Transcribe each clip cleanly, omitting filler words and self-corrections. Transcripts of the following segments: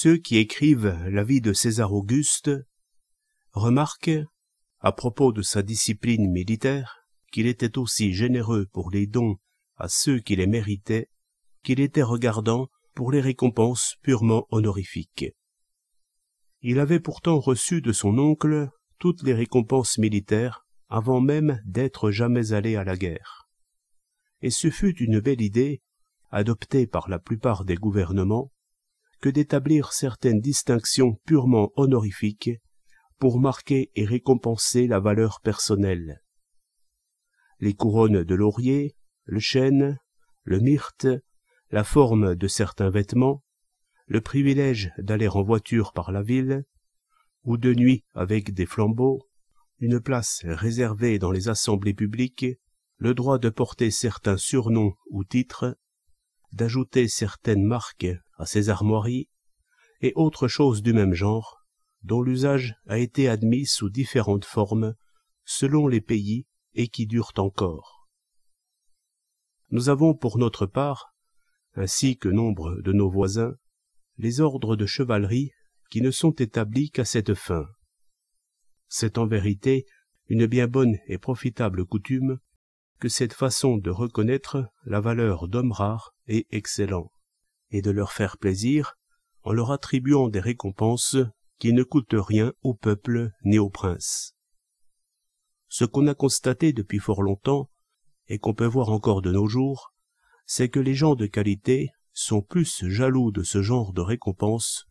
Ceux qui écrivent la vie de César Auguste remarquent, à propos de sa discipline militaire, qu'il était aussi généreux pour les dons à ceux qui les méritaient, qu'il était regardant pour les récompenses purement honorifiques. Il avait pourtant reçu de son oncle toutes les récompenses militaires avant même d'être jamais allé à la guerre. Et ce fut une belle idée, adoptée par la plupart des gouvernements, que d'établir certaines distinctions purement honorifiques pour marquer et récompenser la valeur personnelle. Les couronnes de laurier, le chêne, le myrte, la forme de certains vêtements, le privilège d'aller en voiture par la ville, ou de nuit avec des flambeaux, une place réservée dans les assemblées publiques, le droit de porter certains surnoms ou titres, d'ajouter certaines marques à ses armoiries, et autres choses du même genre, dont l'usage a été admis sous différentes formes, selon les pays, et qui durent encore. Nous avons pour notre part, ainsi que nombre de nos voisins, les ordres de chevalerie qui ne sont établis qu'à cette fin. C'est en vérité une bien bonne et profitable coutume que cette façon de reconnaître la valeur d'hommes rares et excellents, et de leur faire plaisir en leur attribuant des récompenses qui ne coûtent rien au peuple ni aux princes. Ce qu'on a constaté depuis fort longtemps, et qu'on peut voir encore de nos jours, c'est que les gens de qualité sont plus jaloux de ce genre de récompenses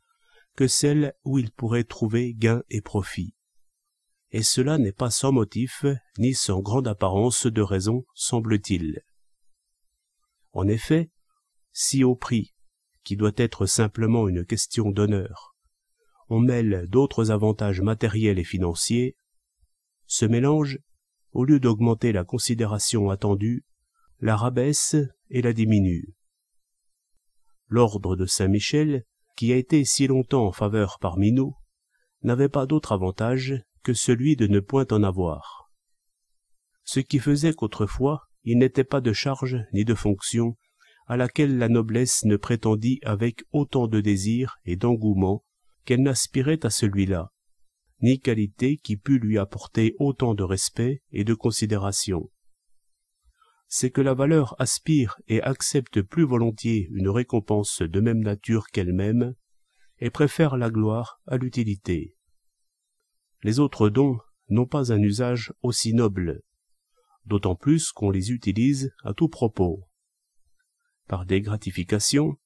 que celles où ils pourraient trouver gain et profit. Et cela n'est pas sans motif, ni sans grande apparence de raison, semble-t-il. En effet, si au prix, qui doit être simplement une question d'honneur, on mêle d'autres avantages matériels et financiers, ce mélange, au lieu d'augmenter la considération attendue, la rabaisse et la diminue. L'ordre de Saint-Michel, qui a été si longtemps en faveur parmi nous, n'avait pas d'autre avantage que celui de ne point en avoir. Ce qui faisait qu'autrefois, il n'était pas de charge ni de fonction à laquelle la noblesse ne prétendit avec autant de désir et d'engouement qu'elle n'aspirait à celui-là, ni qualité qui pût lui apporter autant de respect et de considération. C'est que la valeur aspire et accepte plus volontiers une récompense de même nature qu'elle-même, et préfère la gloire à l'utilité. Les autres dons n'ont pas un usage aussi noble, d'autant plus qu'on les utilise à tout propos. Par des gratifications,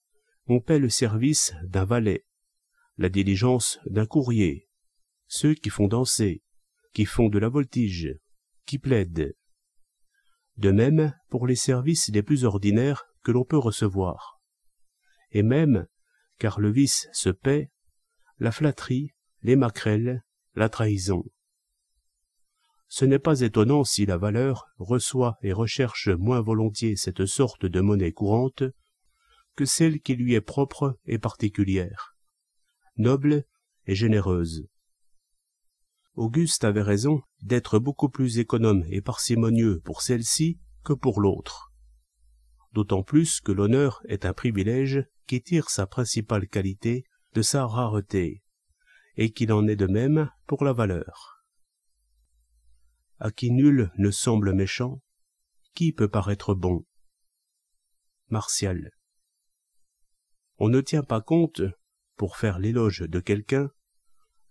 on paie le service d'un valet, la diligence d'un courrier, ceux qui font danser, qui font de la voltige, qui plaident. De même pour les services les plus ordinaires que l'on peut recevoir. Et même, car le vice se paie, la flatterie, les maquerelles, la trahison. Ce n'est pas étonnant si la valeur reçoit et recherche moins volontiers cette sorte de monnaie courante que celle qui lui est propre et particulière, noble et généreuse. Auguste avait raison d'être beaucoup plus économe et parcimonieux pour celle-ci que pour l'autre, d'autant plus que l'honneur est un privilège qui tire sa principale qualité de sa rareté, et qu'il en est de même pour la valeur. À qui nul ne semble méchant, qui peut paraître bon? Martial. On ne tient pas compte, pour faire l'éloge de quelqu'un,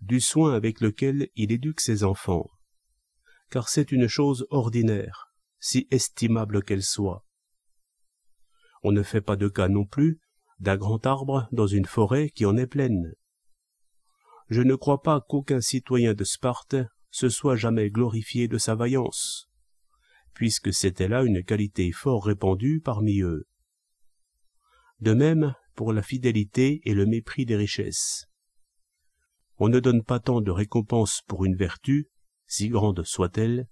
du soin avec lequel il éduque ses enfants, car c'est une chose ordinaire, si estimable qu'elle soit. On ne fait pas de cas non plus d'un grand arbre dans une forêt qui en est pleine. Je ne crois pas qu'aucun citoyen de Sparte se soit jamais glorifié de sa vaillance, puisque c'était là une qualité fort répandue parmi eux. De même pour la fidélité et le mépris des richesses. On ne donne pas tant de récompense pour une vertu, si grande soit-elle,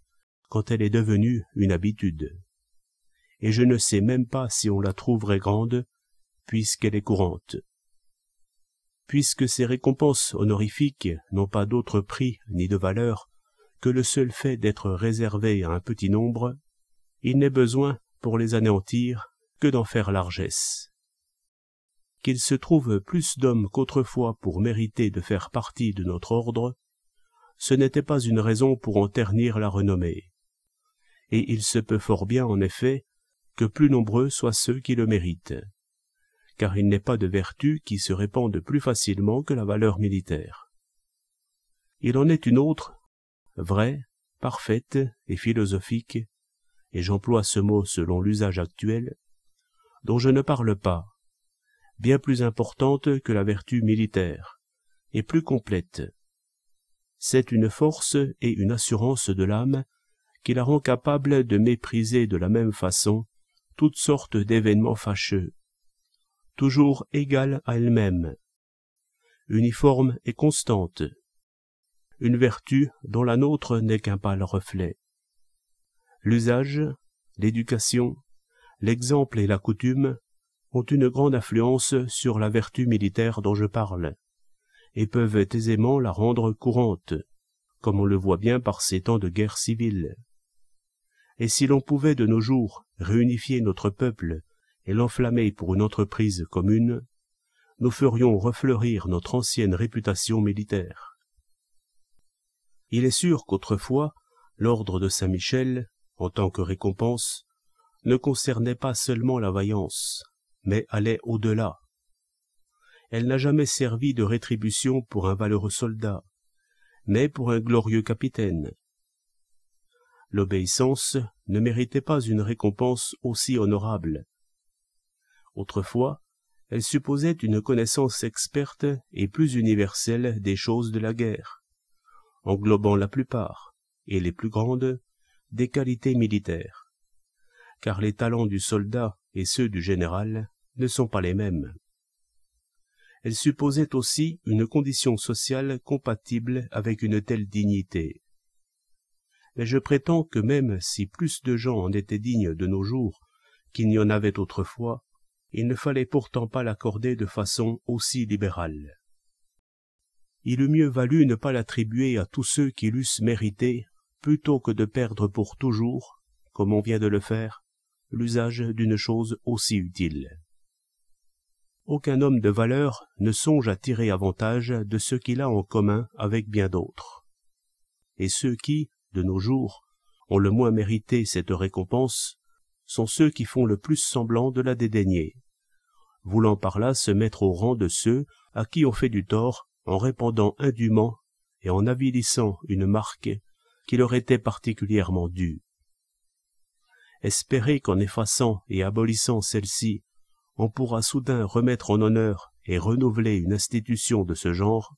quand elle est devenue une habitude. Et je ne sais même pas si on la trouverait grande, puisqu'elle est courante. Puisque ces récompenses honorifiques n'ont pas d'autre prix ni de valeur que le seul fait d'être réservées à un petit nombre, il n'est besoin, pour les anéantir, que d'en faire largesse. qu'il se trouve plus d'hommes qu'autrefois pour mériter de faire partie de notre ordre, ce n'était pas une raison pour en ternir la renommée. Et il se peut fort bien, en effet, que plus nombreux soient ceux qui le méritent, car il n'est pas de vertu qui se répande plus facilement que la valeur militaire. Il en est une autre, vraie, parfaite et philosophique, et j'emploie ce mot selon l'usage actuel, dont je ne parle pas, bien plus importante que la vertu militaire, et plus complète. C'est une force et une assurance de l'âme qui la rend capable de mépriser de la même façon toutes sortes d'événements fâcheux, toujours égale à elle-même, uniforme et constante, une vertu dont la nôtre n'est qu'un pâle reflet. L'usage, l'éducation, l'exemple et la coutume ont une grande influence sur la vertu militaire dont je parle, et peuvent aisément la rendre courante, comme on le voit bien par ces temps de guerre civile. Et si l'on pouvait de nos jours réunifier notre peuple et l'enflammer pour une entreprise commune, nous ferions refleurir notre ancienne réputation militaire. Il est sûr qu'autrefois, l'ordre de Saint-Michel, en tant que récompense, ne concernait pas seulement la vaillance, mais allait au-delà. Elle n'a jamais servi de rétribution pour un valeureux soldat, mais pour un glorieux capitaine. L'obéissance ne méritait pas une récompense aussi honorable. Autrefois, elle supposait une connaissance experte et plus universelle des choses de la guerre, englobant la plupart, et les plus grandes, des qualités militaires, car les talents du soldat et ceux du général ne sont pas les mêmes. Elle supposait aussi une condition sociale compatible avec une telle dignité. Mais je prétends que même si plus de gens en étaient dignes de nos jours qu'il n'y en avait autrefois, il ne fallait pourtant pas l'accorder de façon aussi libérale. Il eût mieux valu ne pas l'attribuer à tous ceux qui l'eussent mérité, plutôt que de perdre pour toujours, comme on vient de le faire, l'usage d'une chose aussi utile. Aucun homme de valeur ne songe à tirer avantage de ce qu'il a en commun avec bien d'autres. Et ceux qui, de nos jours, ont le moins mérité cette récompense, sont ceux qui font le plus semblant de la dédaigner, voulant par là se mettre au rang de ceux à qui on fait du tort en répandant indûment et en avilissant une marque qui leur était particulièrement due. Espérer qu'en effaçant et abolissant celle-ci, on pourra soudain remettre en honneur et renouveler une institution de ce genre,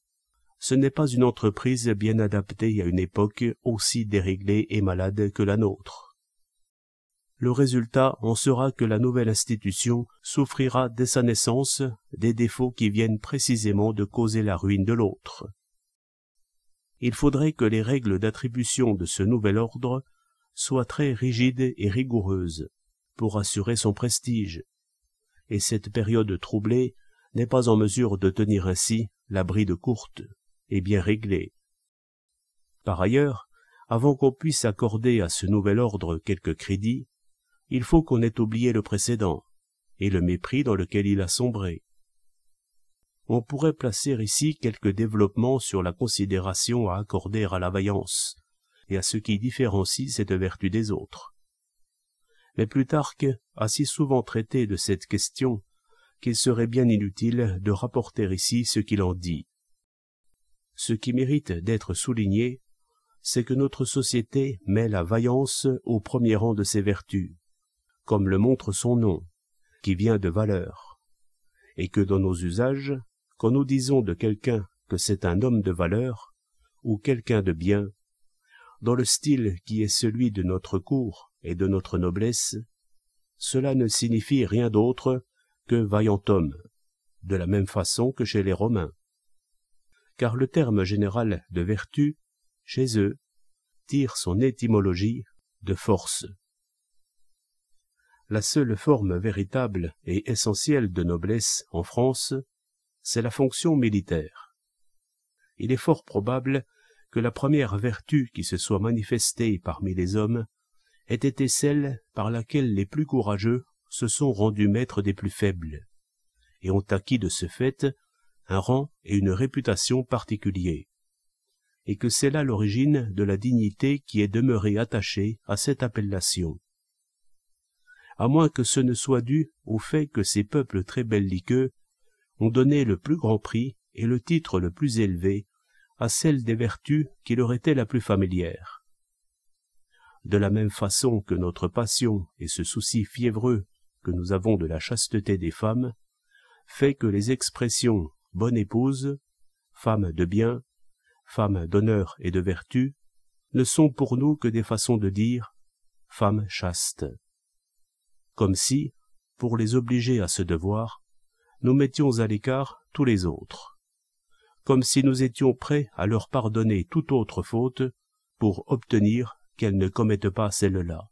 ce n'est pas une entreprise bien adaptée à une époque aussi déréglée et malade que la nôtre. Le résultat en sera que la nouvelle institution souffrira dès sa naissance des défauts qui viennent précisément de causer la ruine de l'autre. Il faudrait que les règles d'attribution de ce nouvel ordre soient très rigides et rigoureuses pour assurer son prestige, et cette période troublée n'est pas en mesure de tenir ainsi la bride courte et bien réglée. Par ailleurs, avant qu'on puisse accorder à ce nouvel ordre quelque crédit, il faut qu'on ait oublié le précédent et le mépris dans lequel il a sombré. On pourrait placer ici quelques développements sur la considération à accorder à la vaillance et à ce qui différencie cette vertu des autres. Mais Plutarque a si souvent traité de cette question qu'il serait bien inutile de rapporter ici ce qu'il en dit. Ce qui mérite d'être souligné, c'est que notre société met la vaillance au premier rang de ses vertus, comme le montre son nom, qui vient de valeur, et que dans nos usages, quand nous disons de quelqu'un que c'est un homme de valeur, ou quelqu'un de bien, dans le style qui est celui de notre cour et de notre noblesse, cela ne signifie rien d'autre que vaillant homme, de la même façon que chez les Romains. Car le terme général de vertu, chez eux, tire son étymologie de force. La seule forme véritable et essentielle de noblesse en France, c'est la fonction militaire. Il est fort probable que la première vertu qui se soit manifestée parmi les hommes ait été celle par laquelle les plus courageux se sont rendus maîtres des plus faibles, et ont acquis de ce fait un rang et une réputation particuliers, et que c'est là l'origine de la dignité qui est demeurée attachée à cette appellation. À moins que ce ne soit dû au fait que ces peuples très belliqueux ont donné le plus grand prix et le titre le plus élevé à celle des vertus qui leur était la plus familière. De la même façon que notre passion et ce souci fiévreux que nous avons de la chasteté des femmes fait que les expressions « bonne épouse »,« femme de bien »,« femme d'honneur et de vertu » ne sont pour nous que des façons de dire « femme chaste », comme si, pour les obliger à ce devoir, nous mettions à l'écart tous les autres, comme si nous étions prêts à leur pardonner toute autre faute pour obtenir qu'elles ne commettent pas celle-là.